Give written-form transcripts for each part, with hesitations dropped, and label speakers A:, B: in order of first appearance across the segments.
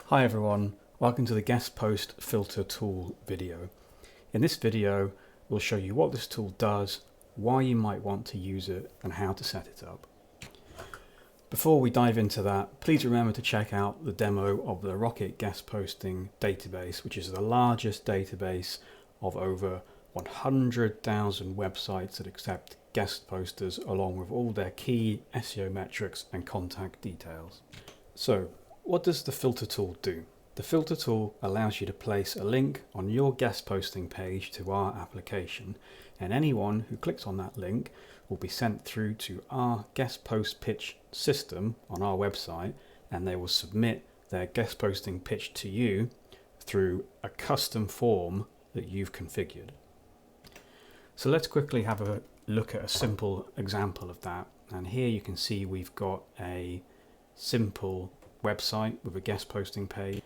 A: Hi everyone, welcome to the guest post filter tool video. In this video we'll show you what this tool does, why you might want to use it and how to set it up. Before we dive into that, please remember to check out the demo of the Rocket guest posting database, which is the largest database of over 100,000 websites that accept guest posters along with all their key SEO metrics and contact details. So, what does the filter tool do? The filter tool allows you to place a link on your guest posting page to our application, and anyone who clicks on that link will be sent through to our guest post pitch system on our website, and they will submit their guest posting pitch to you through a custom form that you've configured. So let's quickly have a look at a simple example of that. And here you can see we've got a simple website with a guest posting page,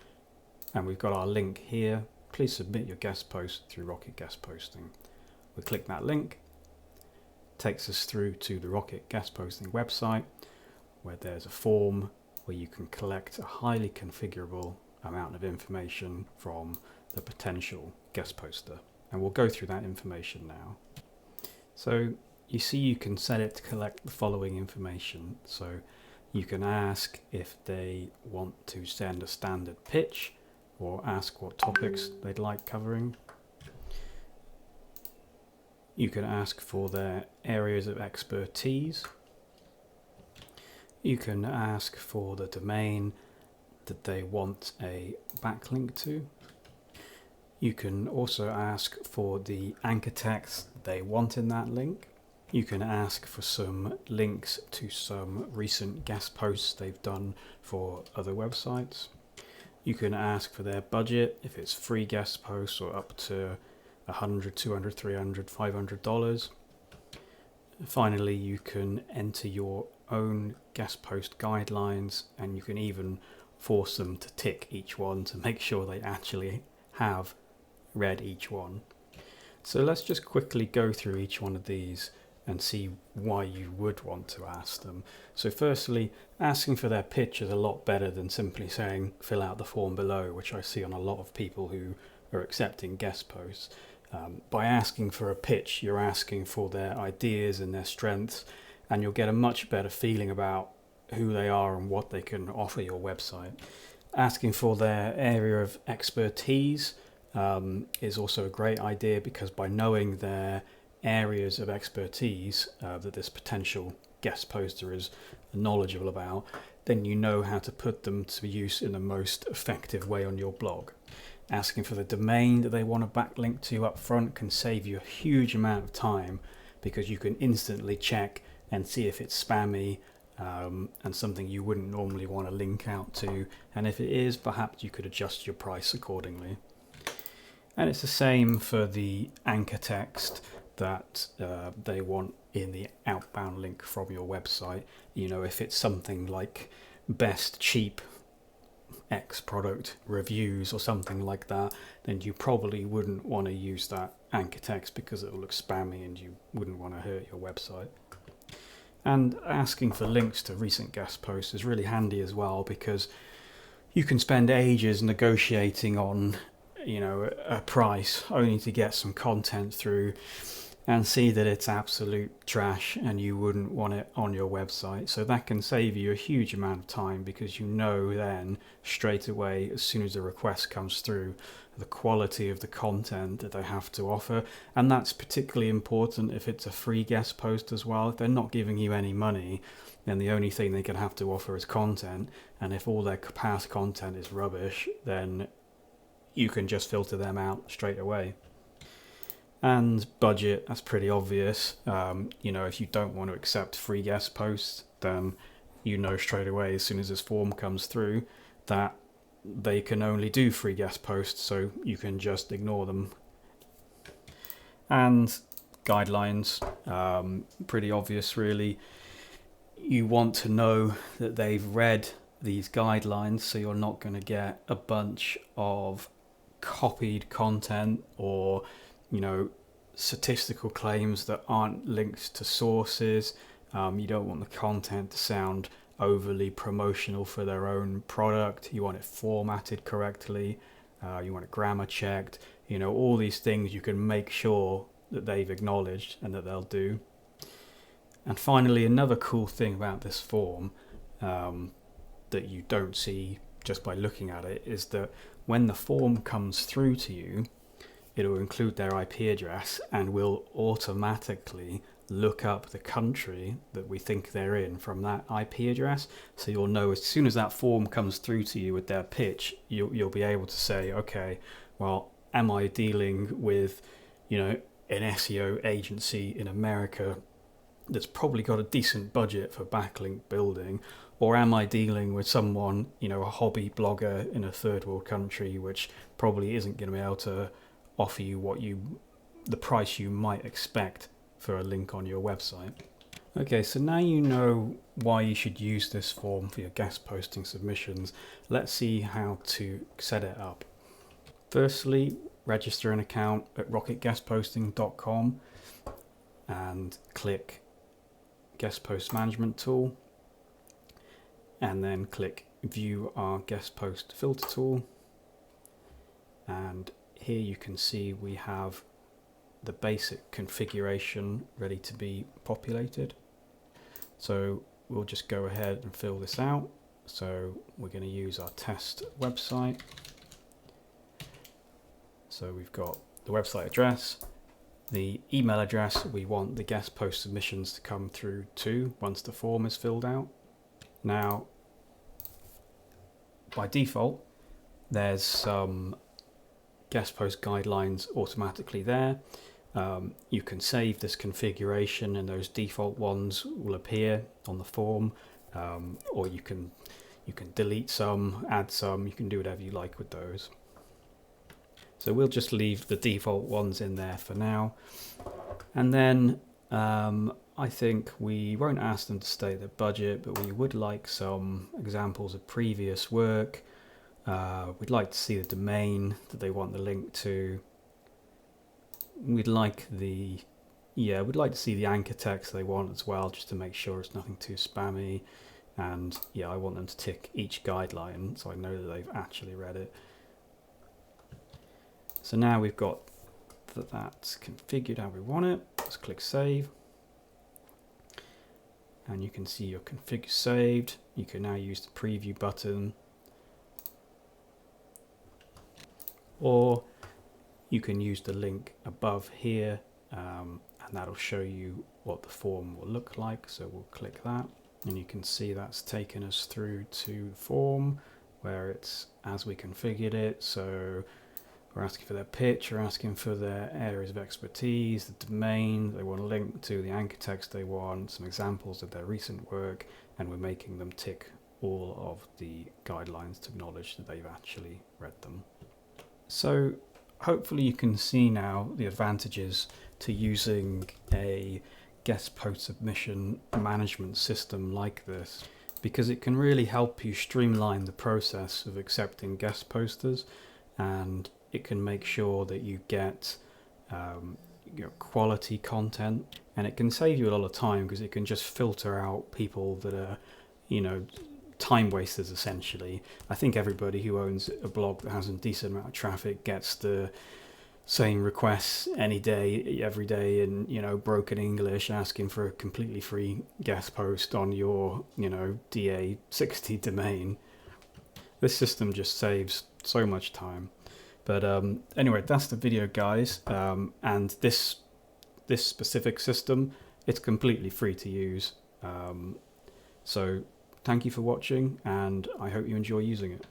A: and we've got our link here. Please submit your guest post through Rocket Guest Posting. We click that link, takes us through to the Rocket Guest Posting website, where there's a form where you can collect a highly configurable amount of information from the potential guest poster, and we'll go through that information now. So you see you can set it to collect the following information. So you can ask if they want to send a standard pitch or ask what topics they'd like covering. You can ask for their areas of expertise. You can ask for the domain that they want a backlink to. You can also ask for the anchor text they want in that link. You can ask for some links to some recent guest posts they've done for other websites. You can ask for their budget, if it's free guest posts or up to $100, $200, $300, $500. Finally, you can enter your own guest post guidelines, and you can even force them to tick each one to make sure they actually have read each one. So let's just quickly go through each one of these and see why you would want to ask them. So firstly, asking for their pitch is a lot better than simply saying fill out the form below, which I see on a lot of people who are accepting guest posts. By asking for a pitch, you're asking for their ideas and their strengths, and you'll get a much better feeling about who they are and what they can offer your website. Asking for their area of expertise is also a great idea, because by knowing their areas of expertise that this potential guest poster is knowledgeable about, then you know how to put them to use in the most effective way on your blog. Asking for the domain that they want to backlink to up front can save you a huge amount of time, because you can instantly check and see if it's spammy and something you wouldn't normally want to link out to, and if it is, perhaps you could adjust your price accordingly. And it's the same for the anchor text that they want in the outbound link from your website. You know, if it's something like best cheap X product reviews or something like that, then you probably wouldn't want to use that anchor text, because it will look spammy and you wouldn't want to hurt your website. And asking for links to recent guest posts is really handy as well, because you can spend ages negotiating on a price only to get some content through and see that it's absolute trash and you wouldn't want it on your website. So that can save you a huge amount of time, because you know then straight away, as soon as the request comes through, the quality of the content that they have to offer. And that's particularly important if it's a free guest post as well. If they're not giving you any money, then the only thing they can have to offer is content, and if all their past content is rubbish, then you can just filter them out straight away. And budget, that's pretty obvious. If you don't want to accept free guest posts, then you know straight away, as soon as this form comes through, that they can only do free guest posts, so you can just ignore them. And guidelines, pretty obvious really. You want to know that they've read these guidelines, so you're not going to get a bunch of copied content or statistical claims that aren't linked to sources. You don't want the content to sound overly promotional for their own product. You want it formatted correctly. You want it grammar checked. You know, all these things you can make sure that they've acknowledged and that they'll do. And finally, another cool thing about this form that you don't see just by looking at it is that when the form comes through to you, it'll include their IP address and will automatically look up the country that we think they're in from that IP address. So you'll know as soon as that form comes through to you with their pitch, you'll be able to say, okay, well, am I dealing with, you know, an SEO agency in America that's probably got a decent budget for backlink building, or am I dealing with someone, you know, a hobby blogger in a third world country which probably isn't going to be able to offer you the price you might expect for a link on your website. Okay, so now you know why you should use this form for your guest posting submissions. Let's see how to set it up. Firstly, register an account at rocketguestposting.com and click Guest Post Management Tool, and then click View our Guest Post Filter Tool. And here you can see we have the basic configuration ready to be populated. So we'll just go ahead and fill this out. So we're going to use our test website. So we've got the website address, the email address we want the guest post submissions to come through to once the form is filled out. Now, by default, there's some guest post guidelines automatically there. You can save this configuration and those default ones will appear on the form, or you can delete some, add some, you can do whatever you like with those. So we'll just leave the default ones in there for now. And then I think we won't ask them to state their budget, but we would like some examples of previous work. We'd like to see the domain that they want the link to. We'd like to see the anchor text they want as well, just to make sure it's nothing too spammy. And yeah, I want them to tick each guideline so I know that they've actually read it. So now we've got that's configured how we want it. Let's click Save. And you can see your config saved. You can now use the preview button, or you can use the link above here, and that'll show you what the form will look like. So we'll click that, and you can see that's taken us through to the form where it's as we configured it. So we're asking for their pitch, we're asking for their areas of expertise, the domain, they want a link to the anchor text they want, some examples of their recent work, and we're making them tick all of the guidelines to acknowledge that they've actually read them. So hopefully you can see now the advantages to using a guest post submission management system like this, because it can really help you streamline the process of accepting guest posters, and it can make sure that you get quality content, and it can save you a lot of time because it can just filter out people that are, time wasters essentially. I think everybody who owns a blog that has a decent amount of traffic gets the same requests any day, every day, in broken English, asking for a completely free guest post on your DA60 domain. This system just saves so much time. But anyway, that's the video, guys. And this specific system, it's completely free to use. So thank you for watching, and I hope you enjoy using it.